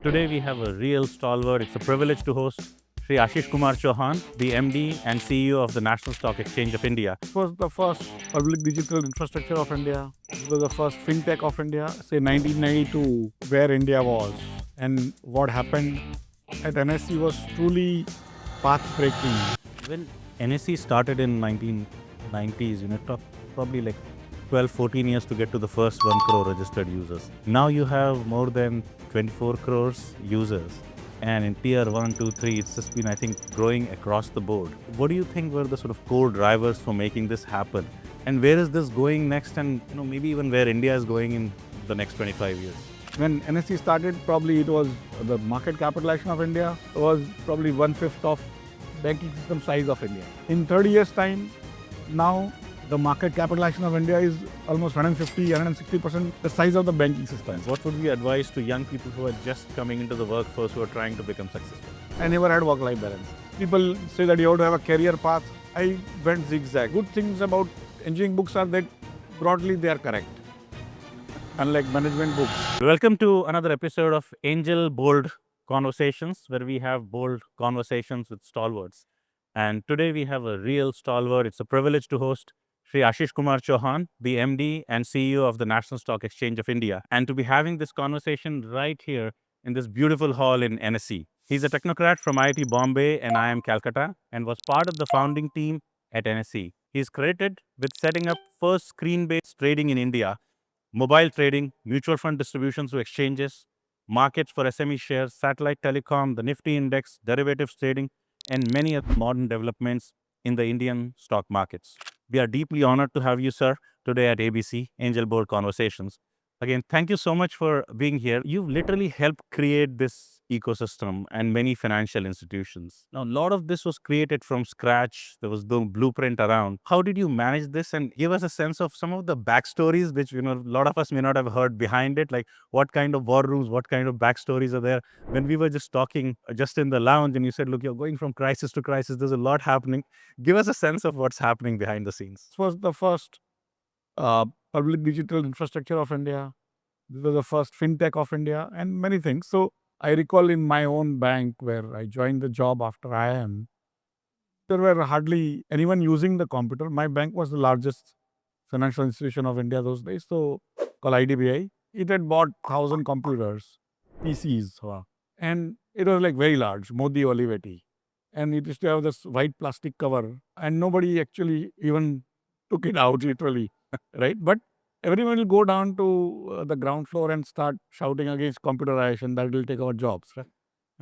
Today we have a real stalwart. It's a privilege to host Shri Ashish Kumar Chauhan, the MD and CEO of the National Stock Exchange of India. It was the first public digital infrastructure of India. It was the first fintech of India, say 1992, where India was. And what happened at NSE was truly path breaking. When NSE started in 1990s, it took probably like 12, 14 years to get to the first 1 crore registered users. Now you have more than 24 crores users. And in tier 1, 2, 3, it's just been, I think, growing across the board. What do you think were the sort of core drivers for making this happen? And where is this going next? And maybe even where India is going in the next 25 years? When NSE started, probably it was the market capitalization of India was probably 1/5 of banking system size of India. In 30 years' time, now the market capitalization of India is almost 150, 160% the size of the banking system. What would be advice to young people who are just coming into the workforce who are trying to become successful? I never had work-life balance. People say that you have to have a career path. I went zigzag. Good things about engineering books are that broadly they are correct, unlike management books. Welcome to another episode of Angel Bold Conversations, where we have bold conversations with stalwarts. And today we have a real stalwart. It's a privilege to host Shri Ashish Kumar Chauhan, the MD and CEO of the National Stock Exchange of India, and to be having this conversation right here in this beautiful hall in NSE. He's a technocrat from IIT Bombay and IIM Calcutta and was part of the founding team at NSE. He is credited with setting up first screen-based trading in India, mobile trading, mutual fund distributions to exchanges, markets for SME shares, satellite telecom, the Nifty index, derivatives trading, and many other modern developments in the Indian stock markets. We are deeply honored to have you, sir, today at ABC Angel Board Conversations. Again, thank you so much for being here. You've literally helped create this ecosystem and many financial institutions. Now, a lot of this was created from scratch. There was no blueprint around. How did you manage this and give us a sense of some of the backstories, which, a lot of us may not have heard behind it? Like what kind of war rooms, what kind of backstories are there? When we were just talking just in the lounge and you said, look, you're going from crisis to crisis, there's a lot happening. Give us a sense of what's happening behind the scenes. This was the first uh, public digital infrastructure of India. This was the first fintech of India and many things. So I recall in my own bank where I joined the job after IIM, there were hardly anyone using the computer. My bank was the largest financial institution of India those days, so called IDBI. It had bought 1,000 computers, PCs, and it was like very large, Modi Olivetti. And it used to have this white plastic cover, and nobody actually even took it out literally, right? But everyone will go down to the ground floor and start shouting against computerization that will take our jobs, right?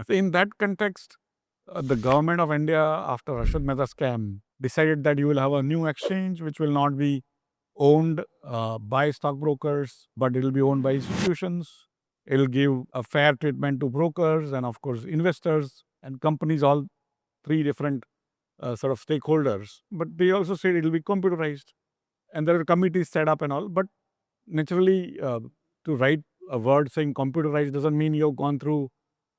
So in that context, the government of India, after Rashad Mehta scam, decided that you will have a new exchange which will not be owned by stockbrokers, but it will be owned by institutions. It will give a fair treatment to brokers and, of course, investors and companies, all three different sort of stakeholders. But they also said it will be computerized. And there are committees set up and all. But naturally, to write a word saying computerized doesn't mean you've gone through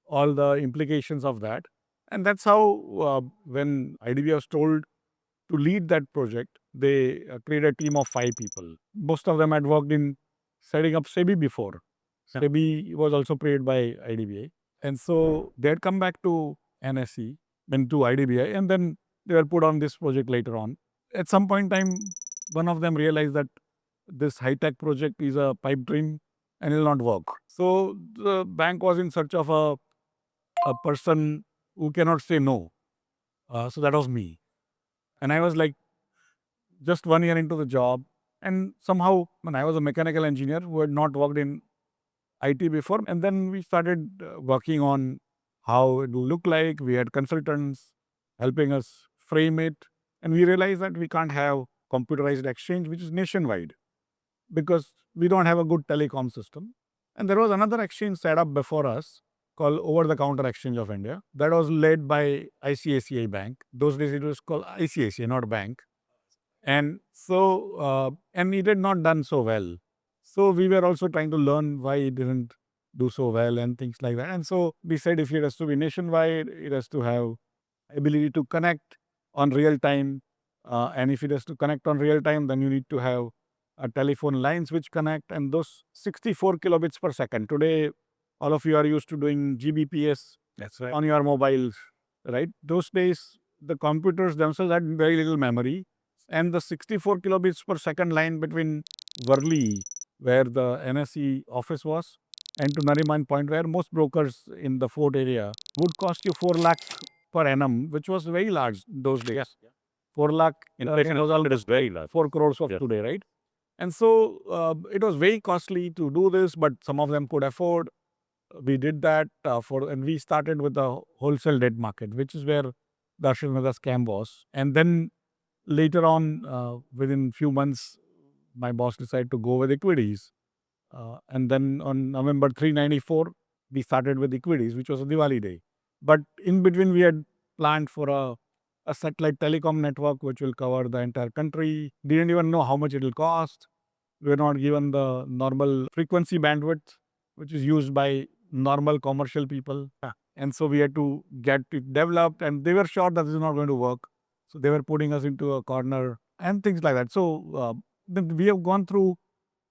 all the implications of that. And that's how, when IDBI was told to lead that project, they created a team of 5 people. Most of them had worked in setting up SEBI before. Yeah. SEBI was also created by IDBI. And so they had come back to NSE and to IDBI, and then they were put on this project later on. At some point in time, one of them realized that this high-tech project is a pipe dream and it will not work. So the bank was in search of a person who cannot say no. So that was me. And I was like just 1 year into the job. And somehow, when I was a mechanical engineer who had not worked in IT before, and then we started working on how it will look like. We had consultants helping us frame it. And we realized that we can't have computerized exchange, which is nationwide, because we don't have a good telecom system. And there was another exchange set up before us called Over-the-Counter Exchange of India. That was led by ICICI Bank. Those days it was called ICICI, not bank. And so, and it had not done so well. So we were also trying to learn why it didn't do so well and things like that. And so we said if it has to be nationwide, it has to have ability to connect on real time. And if it has to connect on real time, then you need to have telephone lines which connect, and those 64 kilobits per second. Today, All of you are used to doing GBPS That's right. on your mobiles, right? Those days, the computers themselves had very little memory, and the 64 kilobits per second line between Worli, where the NSE office was, and to Nariman Point, where most brokers in the fort area would cost you 4 lakh per annum, which was very large those days. Yes. 4 lakh, Inflation it is very large. 4 crores of today, right? And so it was very costly to do this, but some of them could afford. We did that and we started with the wholesale debt market, which is where the Ashish Mehta scam was. And then later on, within few months, my boss decided to go with equities. And then on November 394, we started with equities, which was a Diwali day. But in between, we had planned for a satellite telecom network, which will cover the entire country. Didn't even know how much it will cost. We were not given the normal frequency bandwidth, which is used by normal commercial people. And so we had to get it developed, and they were sure that this is not going to work. So they were putting us into a corner and things like that. So we have gone through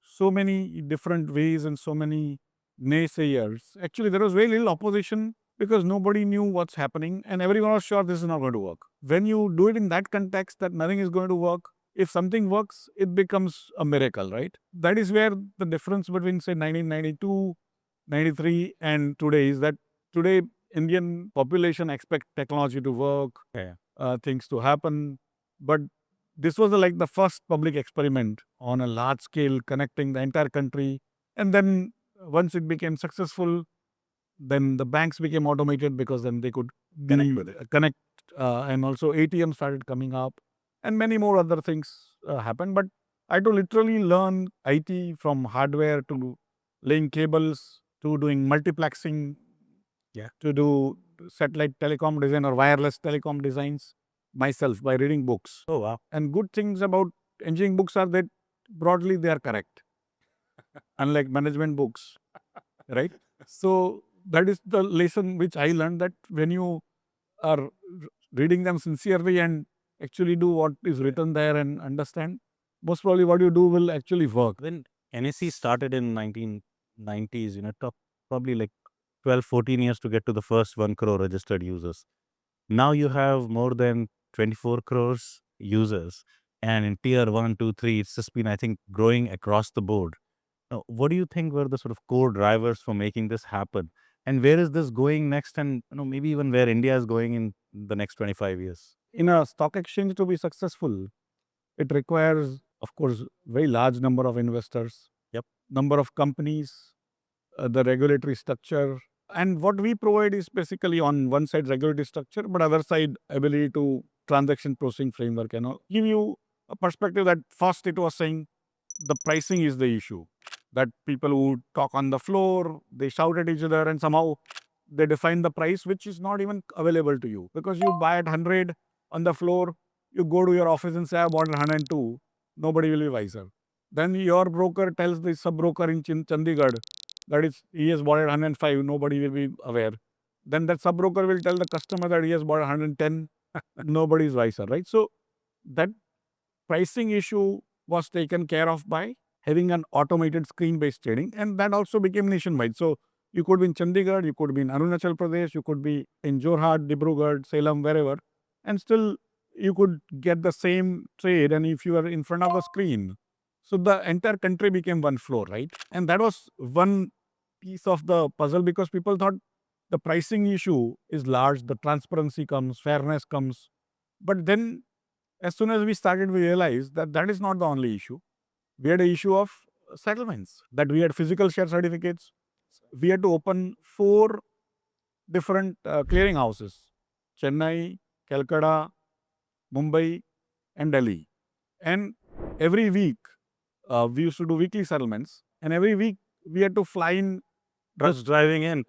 so many different ways and so many naysayers. Actually, there was very little opposition because nobody knew what's happening and everyone was sure this is not going to work. When you do it in that context that nothing is going to work, if something works, it becomes a miracle, right? That is where the difference between, say, 1992, 93 and today is that today Indian population expect technology to work, things to happen. But this was like the first public experiment on a large scale connecting the entire country. And then once it became successful, then the banks became automated because then they could connect and also ATM started coming up and many more other things happened. But I had to literally learn IT from hardware to laying cables to doing multiplexing, to do satellite telecom design or wireless telecom designs myself by reading books. Oh, wow. And good things about engineering books are that broadly they are correct, unlike management books, right? So that is the lesson which I learned, that when you are reading them sincerely and actually do what is written there and understand, most probably what you do will actually work. When NSE started in 1990s, it took probably like 12, 14 years to get to the first 1 crore registered users. Now you have more than 24 crores users. And in tier 1, 2, 3, it's just been, I think, growing across the board. Now, what do you think were the sort of core drivers for making this happen? And where is this going next? And maybe even where India is going in the next 25 years? In a stock exchange to be successful, it requires, of course, very large number of investors, number of companies, the regulatory structure. And what we provide is basically on one side regulatory structure, but other side ability to transaction processing framework and all. Give you a perspective that first it was saying the pricing is the issue. That people who talk on the floor, they shout at each other and somehow they define the price which is not even available to you. Because you buy at 100 on the floor, you go to your office and say, I bought 102, nobody will be wiser. Then your broker tells the sub-broker in Chandigarh that is, he has bought at 105, nobody will be aware. Then that sub-broker will tell the customer that he has bought 110, nobody is wiser, right? So that pricing issue was taken care of by having an automated screen-based trading, and that also became nationwide. So you could be in Chandigarh, you could be in Arunachal Pradesh, you could be in Jorhat, Dibrugarh, Salem, wherever, and still you could get the same trade. And if you are in front of the screen, so the entire country became one floor, right? And that was one piece of the puzzle because people thought the pricing issue is large, the transparency comes, fairness comes. But then as soon as we started, we realized that that is not the only issue. We had an issue of settlements, that we had physical share certificates. We had to open 4 different clearing houses: Chennai, Calcutta, Mumbai, and Delhi. And every week, we used to do weekly settlements. And every week, we had to fly in. Just driving in.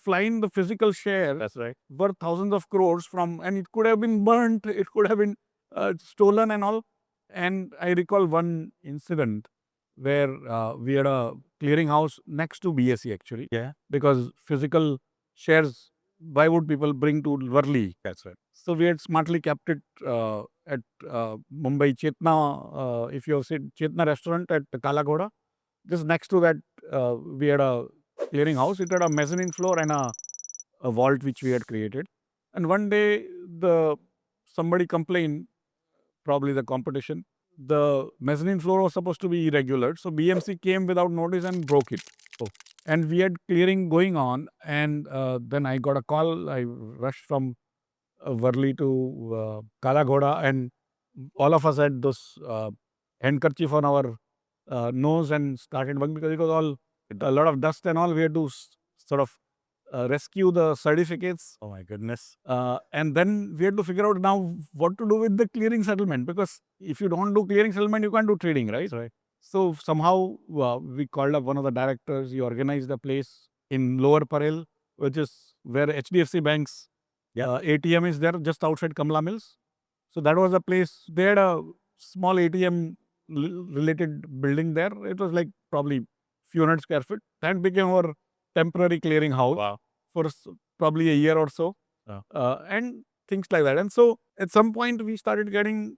Fly in the physical share. That's right. Worth thousands of crores from, and it could have been burnt, it could have been stolen and all. And I recall one incident where we had a clearinghouse next to BSE actually. Yeah. Because physical shares, why would people bring to Worli? That's right. So we had smartly kept it at Mumbai Chetna. If you have seen Chetna restaurant at Kala Ghoda, just next to that, we had a clearing house. It had a mezzanine floor and a vault which we had created. And one day, somebody complained, probably the competition. The mezzanine floor was supposed to be irregular, so BMC came without notice and broke it. And we had clearing going on, and then I got a call. I rushed from Worli to Kala Ghoda, and all of us had those handkerchief on our nose and started working because it was all a lot of dust and all. We had to sort of rescue the certificates. Oh my goodness. And then we had to figure out now what to do with the clearing settlement, because if you don't do clearing settlement, you can't do trading, right? Right. So somehow we called up one of the directors. He organized a place in Lower Parel, which is where HDFC Bank's ATM is there, just outside Kamla Mills. So that was a place. They had a small ATM related building there. It was like probably few hundred square feet. That became our temporary clearing house. Wow. For probably a year or so. And things like that. And so at some point we started getting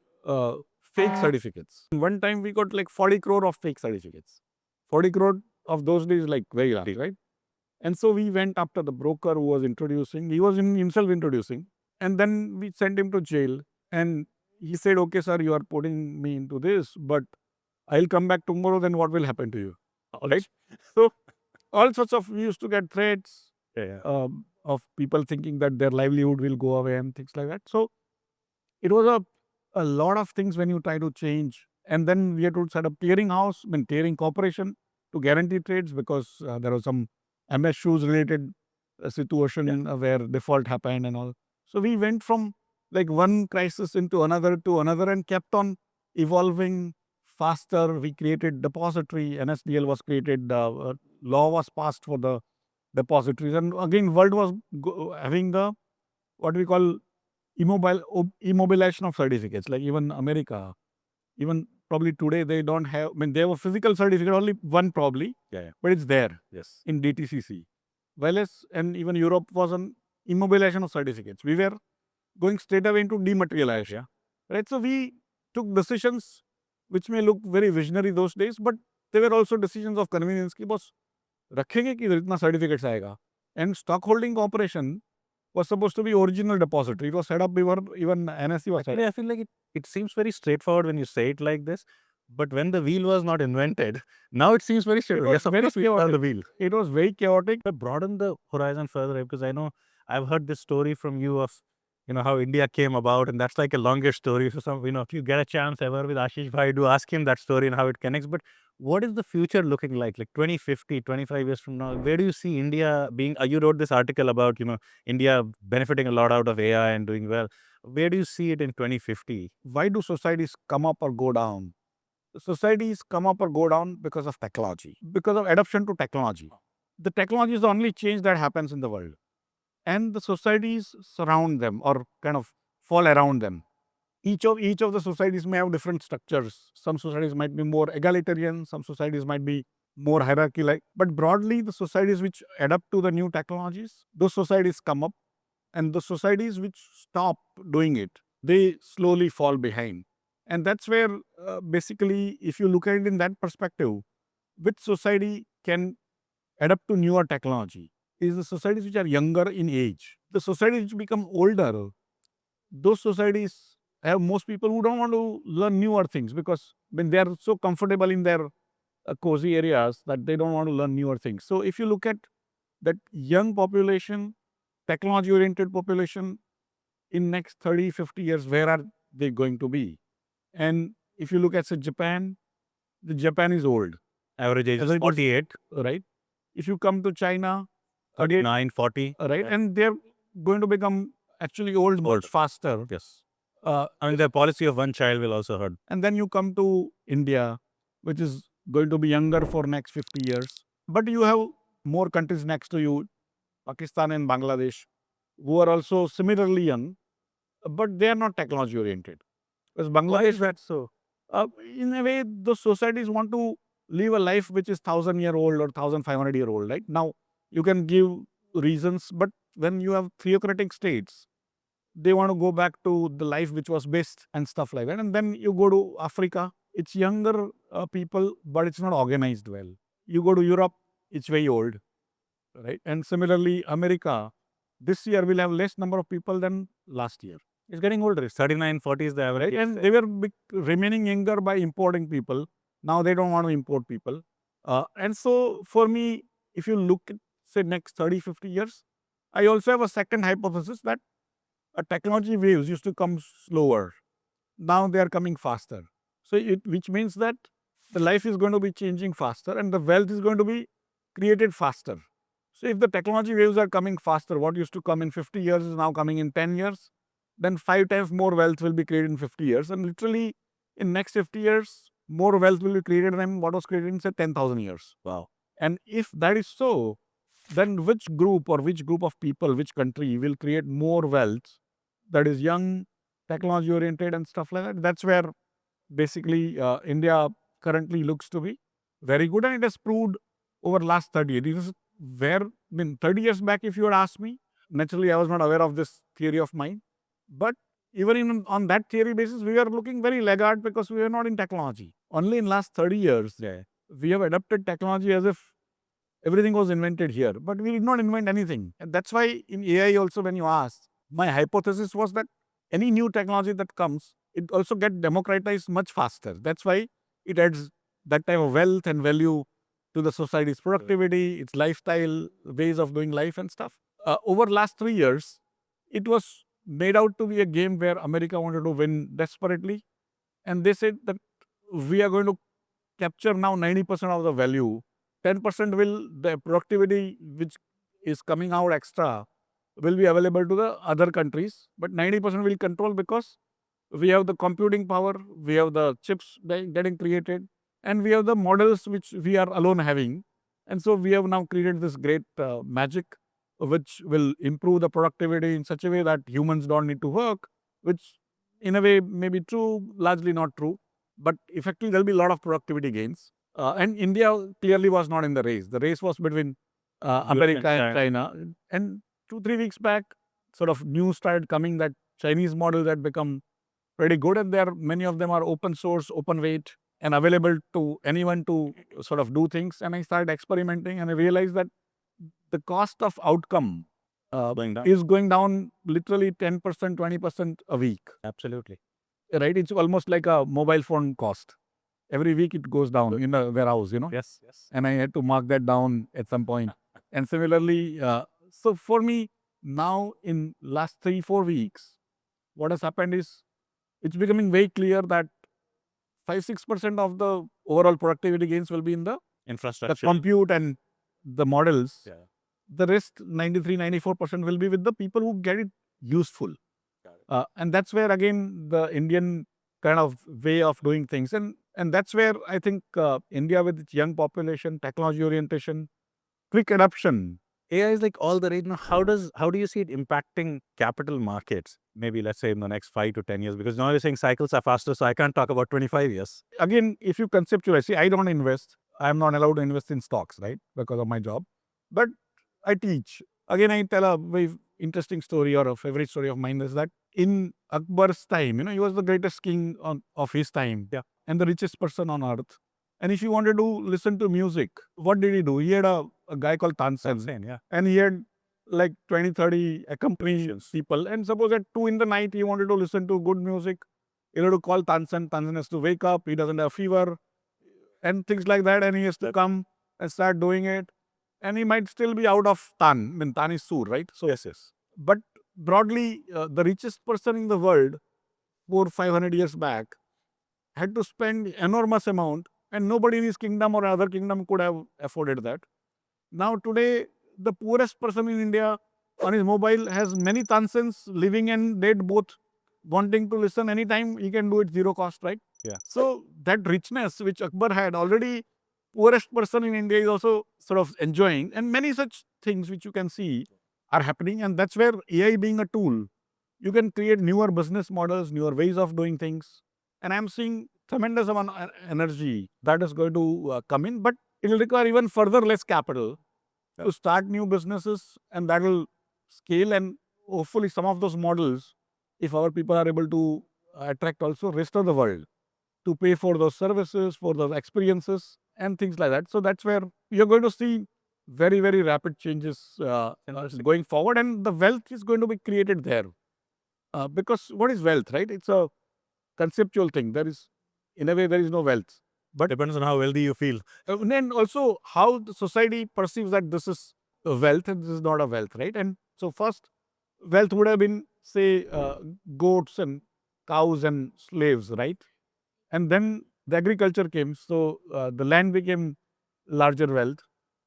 fake certificates. One time we got like 40 crore of fake certificates. 40 crore of those days, like very large, right? And so we went after the broker who was introducing. He was himself introducing. And then we sent him to jail. And he said, okay, sir, you are putting me into this, but I'll come back tomorrow. Then what will happen to you? Right? So all sorts of, we used to get threats of people thinking that their livelihood will go away and things like that. So it was a lot of things when you try to change. And then we had to set up clearing house, clearing corporation to guarantee trades, because there was some MS shoes related situation where default happened and all. So we went from like one crisis into another to another and kept on evolving faster. We created depository, NSDL was created, law was passed for the depositories, and again world was having the what we call immobilization of certificates. Like even America, even probably today they don't have, they have a physical certificate, only one probably, but it's there in DTCC. Whereas, and even Europe was an immobilization of certificates. We were going straight away into dematerialization. Right? So we took decisions which may look very visionary those days, but they were also decisions of convenience. कि बस रखेंगे कि इतना certificates आएगा. And stock holding corporation was supposed to be original depository. It was set up before even NSE was set Actually, up. I feel like it seems very straightforward when you say it like this. But when the wheel was not invented, now it seems very straightforward. Yes, of very course, we are the chaotic. wheel. It was very chaotic. But broaden the horizon further, right? Because I know I've heard this story from you of, how India came about, and that's like a longer story. So some, if you get a chance ever with Ashish Bhai, do ask him that story and how it connects. But what is the future looking like 2050, 25 years from now? Where do you see India being? You wrote this article about, India benefiting a lot out of AI and doing well. Where do you see it in 2050? Why do societies come up or go down? Societies come up or go down because of technology, because of adoption to technology. The technology is the only change that happens in the world, and the societies surround them or kind of fall around them. Each of the societies may have different structures. Some societies might be more egalitarian, some societies might be more hierarchy like, but broadly the societies which adapt to the new technologies, those societies come up, and the societies which stop doing it, they slowly fall behind. And that's where basically, if you look at it in that perspective, which society can adapt to newer technology is the societies which are younger in age. The societies which become older, those societies have most people who don't want to learn newer things, because when they are so comfortable in their cozy areas that they don't want to learn newer things. So if you look at that young population, technology oriented population, in next 30, 50 years, where are they going to be? And if you look at, say, Japan, the Japan is old. Average age is 48. Right? If you come to China, 39, 40. Right? And they're going to become actually old much faster. Yes. The policy of one child will also hurt. And then you come to India, which is going to be younger for next 50 years. But you have more countries next to you, Pakistan and Bangladesh, who are also similarly young, but they are not technology oriented. Because Bangladesh, why is that so? In a way, those societies want to live a life which is 1,000-year-old or 1,500-year-old. Right? Now, you can give reasons, but when you have theocratic states, they want to go back to the life which was best and stuff like that. And then you go to Africa, it's younger people, but it's not organized well. You go to Europe, it's very old. right? And similarly, America, this year will have less number of people than last year. It's getting older. It's 39, 40 is the average. Right? And they were remaining younger by importing people. Now they don't want to import people. And so for me, if you look at, say, next 30, 50 years, I also have a second hypothesis that technology waves used to come slower. Now they are coming faster. So which means that the life is going to be changing faster and the wealth is going to be created faster. So if the technology waves are coming faster, what used to come in 50 years is now coming in 10 years, then 5 times more wealth will be created in 50 years. And literally in next 50 years, more wealth will be created than what was created in, say, 10,000 years. Wow. And if that is so, then which group or which group of people, which country will create more wealth that is young, technology oriented and stuff like that? That's where basically India currently looks to be very good, and it has proved over last 30 years. This is where, I mean, 30 years back, if you had asked me, naturally I was not aware of this theory of mine. But even in, on that theory basis, we are looking very laggard because we are not in technology. Only in last 30 years, we have adopted technology as if everything was invented here. But we did not invent anything. And that's why in AI also, when you ask, my hypothesis was that any new technology that comes, it also get democratized much faster. That's why it adds that type of wealth and value to the society's productivity, its lifestyle, ways of doing life and stuff. Over last 3 years, it was made out to be a game where America wanted to win desperately. And they said that we are going to capture now 90% of the value. 10% will, the productivity which is coming out extra will be available to the other countries, but 90% will control because we have the computing power, we have the chips getting created, and we have the models which we are alone having. And so we have now created this great magic which will improve the productivity in such a way that humans don't need to work, which in a way may be true, largely not true. But effectively, there'll be a lot of productivity gains. And India clearly was not in the race. The race was between America and China. And 2, 3 weeks back, sort of news started coming that Chinese models had become pretty good, and there many of them are open source, open weight, and available to anyone to sort of do things. And I started experimenting, and I realized that the cost of outcome is going down literally 10%, 20% a week. Absolutely. Right? It's almost like a mobile phone cost. Every week it goes down in a warehouse, Yes. and I had to mark that down at some point. And similarly, so for me, now in last 3, 4 weeks, what has happened is it's becoming very clear that 5, 6% of the overall productivity gains will be in the Infrastructure. compute and the models. Yeah. The rest, 93, 94% will be with the people who get it useful. And that's where, again, the Indian kind of way of doing things. And that's where I think India, with its young population, technology orientation, quick adoption. AI is like all the rage now. How do you see it impacting capital markets? Maybe let's say in the next 5 to 10 years, because now you're saying cycles are faster, so I can't talk about 25 years. Again, if you conceptualize, see, I don't invest. I'm not allowed to invest in stocks, right? Because of my job. But I teach. Again, I tell a very interesting story, or a favorite story of mine is that in Akbar's time, he was the greatest king of his time, and the richest person on earth. And if you wanted to listen to music, what did he do? He had a guy called Tansen, and he had like 20, 30 accompanies people. And suppose at 2 in the night, he wanted to listen to good music, he had to call Tansen. Tansen has to wake up, he doesn't have fever, and things like that. And he has to come and start doing it. And he might still be out of Tan. I mean, Tan is Sur, right? So, Yes. but broadly, the richest person in the world 400, 500 years back had to spend enormous amount, and nobody in his kingdom or other kingdom could have afforded that. Now today, the poorest person in India on his mobile has many Tansens living and dead both, wanting to listen anytime. He can do it zero cost, right? Yeah. So that richness which Akbar had, already poorest person in India is also sort of enjoying, and many such things which you can see are happening. And that's where AI being a tool, you can create newer business models, newer ways of doing things. And I'm seeing tremendous amount of energy that is going to come in, but it will require even further less capital to start new businesses, and that will scale. And hopefully some of those models, if our people are able to attract also rest of the world to pay for those services, for those experiences and things like that. So that's where you're going to see very, very rapid changes going forward, and the wealth is going to be created there. Because what is wealth, right? It's a conceptual thing. There is, in a way, there is no wealth. But Depends on how wealthy you feel. and then also how the society perceives that this is a wealth and this is not a wealth, right? And so first, wealth would have been, say, goats and cows and slaves, right? And then the agriculture came, so the land became larger wealth,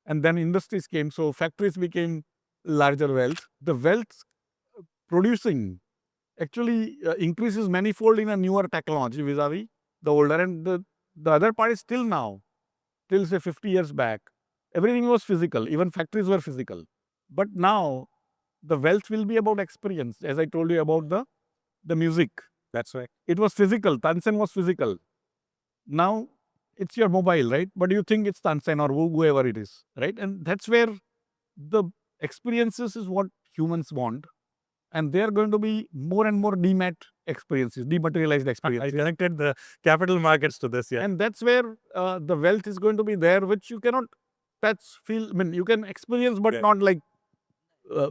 and then industries came, so factories became larger wealth. The wealth producing actually increases manifold in a newer technology vis-a-vis the older, and the other part is still now, till say 50 years back, everything was physical, even factories were physical. But now the wealth will be about experience, as I told you about the music. That's right. It was physical, Tansen was physical. Now it's your mobile, right? But you think it's Tansen or whoever it is, right? And that's where the experiences is what humans want. And they are going to be more and more demat experiences, dematerialized I experiences. connected the capital markets to this, yeah. And that's where the wealth is going to be there, which you cannot touch, feel. I mean, you can experience, but Yeah. not like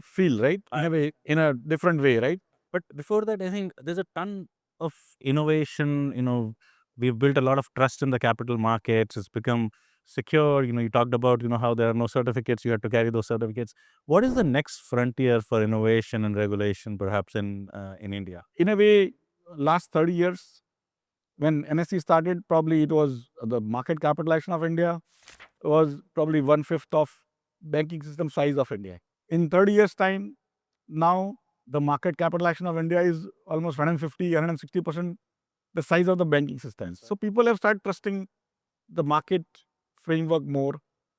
feel, right? In a way, in a different way, right? But before that, I think there's a ton of innovation. We've built a lot of trust in the capital markets. It's become secure. You talked about, how there are no certificates. You have to carry those certificates. What is the next frontier for innovation and regulation, perhaps in India? In a way, last 30 years, when NSE started, probably it was the market capitalization of India was probably 1/5 of banking system size of India. In 30 years' time, now the market capitalization of India is almost 150, 160% the size of the banking system. So people have started trusting the market framework more.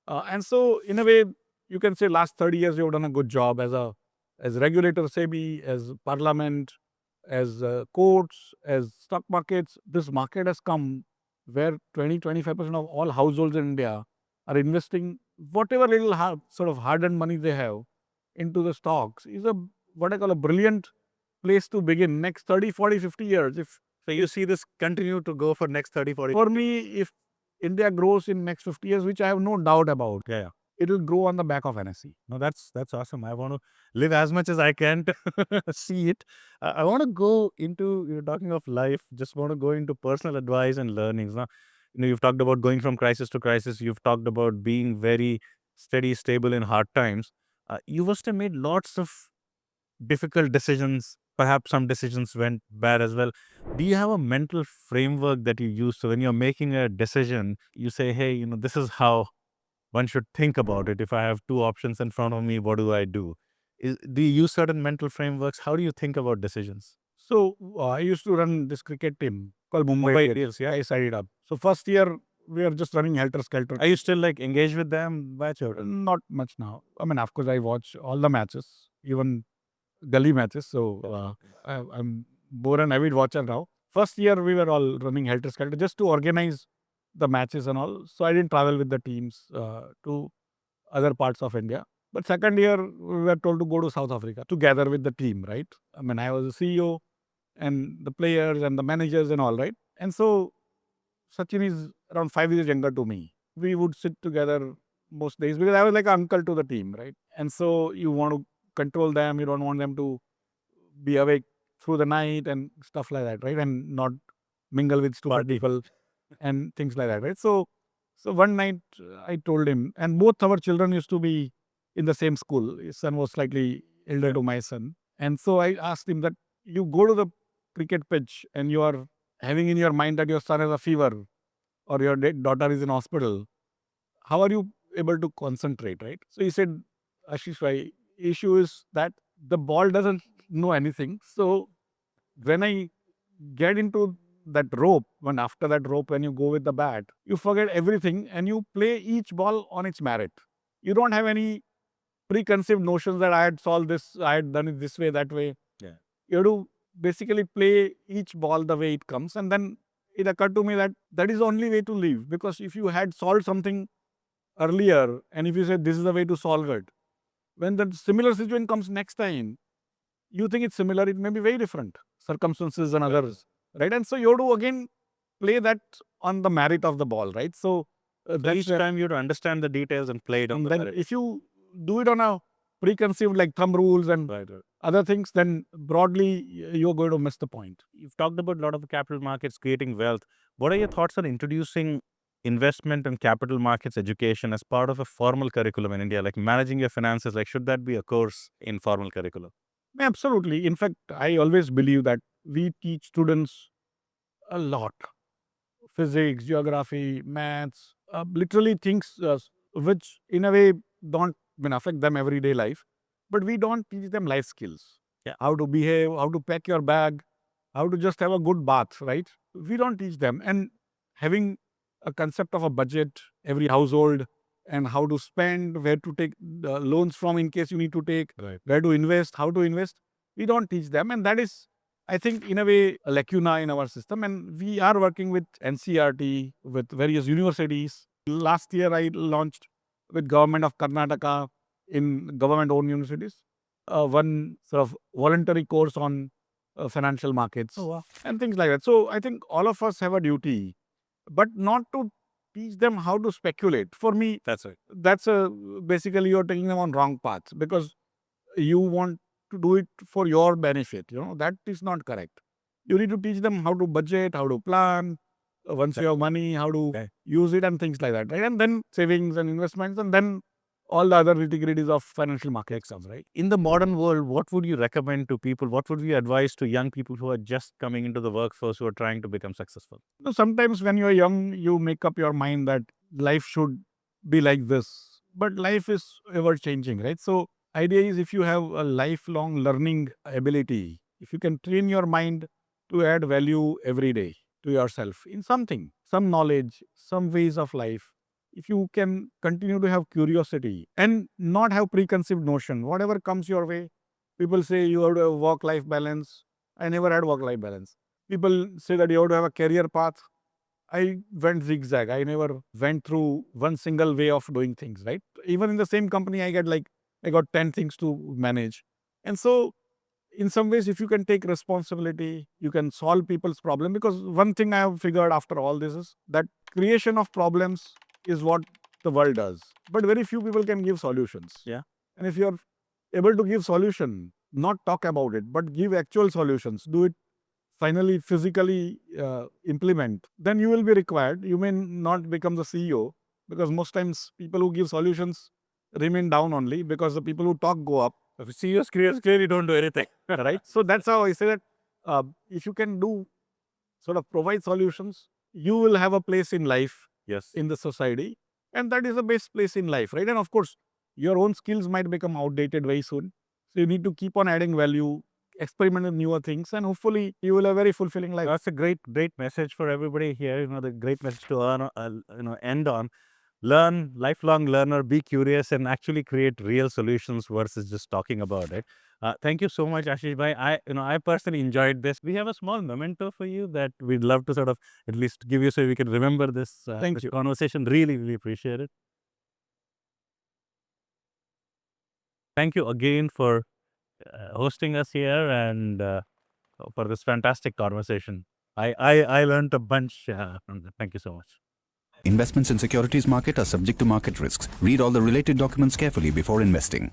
And so in a way, you can say last 30 years you've done a good job as regulator, SEBI, as parliament, as courts, as stock markets. This market has come where 20-25% of all households in India are investing whatever little sort of hard-earned money they have into the stocks. Is a what I call a brilliant place to begin next 30, 40, 50 years. If So you see this continue to go for next 30, 40. for me, if India grows in next 50 years, which I have no doubt about, Yeah. it will grow on the back of NSE. No, that's awesome. I want to live as much as I can to see it. I want to go into, talking of life, just want to go into personal advice and learnings. Now, you've talked about going from crisis to crisis. You've talked about being very steady, stable in hard times. You must have made lots of difficult decisions. Perhaps some decisions went bad as well. Do you have a mental framework that you use? So when you're making a decision, you say, hey, this is how one should think about it. If I have two options in front of me, what do I do? Do you use certain mental frameworks? How do you think about decisions? So I used to run this cricket team called Mumbai Mumbai Indians. Yeah, I started up. So first year we are just running helter skelter. Are you still like engaged with them? Not much now. I mean, of course, I watch all the matches, even gully matches. So I'm more an avid watcher now. First year we were all running helter skelter just to organize the matches and all. So I didn't travel with the teams to other parts of India. But second year we were told to go to South Africa to gather with the team, right? I mean, I was a CEO and the players and the managers and all, right? And so Sachin is around 5 years younger to me. We would sit together most days because I was like an uncle to the team, right? And so you want to control them, you don't want them to be awake through the night and stuff like that, right? And not mingle with stupid people and things like that, right? So one night I told him, and both our children used to be in the same school. His son was slightly elder to my son. And so I asked him that you go to the cricket pitch and you are having in your mind that your son has a fever or your daughter is in hospital. How are you able to concentrate, right? So he said, Ashish, my issue is that the ball doesn't know anything. So when I get into that rope, when after that rope, when you go with the bat, you forget everything and you play each ball on its merit. You don't have any preconceived notions that I had solved this, I had done it this way, that way. Yeah. You have to basically play each ball the way it comes. And then it occurred to me that that is the only way to live. Because if you had solved something earlier and if you said this is the way to solve it, when the similar situation comes next time, you think it's similar, it may be very different circumstances and others, right? And so you have to again play that on the merit of the ball, right? So So each time you have to understand the details and play it on and the then merit. if you do it on a preconceived like thumb rules and other things, then broadly you're going to miss the point. You've talked about a lot of the capital markets creating wealth. What are your thoughts on introducing investment and capital markets education as part of a formal curriculum in India, like managing your finances? Like, should that be a course in formal curriculum? Absolutely. In fact, I always believe that we teach students a lot: physics, geography, maths, literally things which in a way don't affect them everyday life, but we don't teach them life skills. Yeah. How to behave, how to pack your bag, how to just have a good bath, right? We don't teach them. And having a concept of a budget, every household, and how to spend, where to take loans from in case you need to take, where to invest, how to invest, we don't teach them. And that is, I think, in a way, a lacuna in our system. And we are working with NCRT, with various universities. Last year, I launched with Government of Karnataka in government-owned universities one sort of voluntary course on financial markets and things like that. So I think all of us have a duty, but not to teach them how to speculate. For me, That's right. that's basically you're taking them on wrong path because you want to do it for your benefit. That is not correct. You need to teach them how to budget, how to plan, once you have money, how to use it and things like that, right? And then savings and investments, and then all the other nitty-gritties of financial markets comes, right? In the modern world, what would you recommend to people? What would you advise to young people who are just coming into the workforce, who are trying to become successful? Sometimes when you're young, you make up your mind that life should be like this, but life is ever changing, right? So idea is, if you have a lifelong learning ability, if you can train your mind to add value every day to yourself in something, some knowledge, some ways of life, if you can continue to have curiosity and not have preconceived notion, whatever comes your way, people say you have to have work-life balance. I never had work-life balance. People say that you have to have a career path. I went zigzag. I never went through one single way of doing things, right? Even in the same company, I got 10 things to manage. And so in some ways, if you can take responsibility, you can solve people's problem. Because one thing I have figured after all this is that creation of problems is what the world does. But very few people can give solutions. Yeah. And if you're able to give solution, not talk about it, but give actual solutions, do it finally physically implement, then you will be required. You may not become the CEO, because most times people who give solutions remain down only because the people who talk go up. If CEOs clearly don't do anything. Right? So that's how I say that if you can do sort of provide solutions, you will have a place in life, Yes. in the society, and that is the best place in life, right? And of course, your own skills might become outdated very soon. So you need to keep on adding value, experiment with newer things, and hopefully you will have a very fulfilling life. That's a great message for everybody here. The great message to end on. Learn, lifelong learner, be curious, and actually create real solutions versus just talking about it. Thank you so much, Ashish bhai. I personally enjoyed this. We have a small memento for you that we'd love to sort of at least give you so we can remember this, Thank this you. conversation. Really, really appreciate it. Thank you again for hosting us here and for this fantastic conversation. I learned a bunch from that. Thank you so much. Investments in securities market are subject to market risks. Read all the related documents carefully before investing.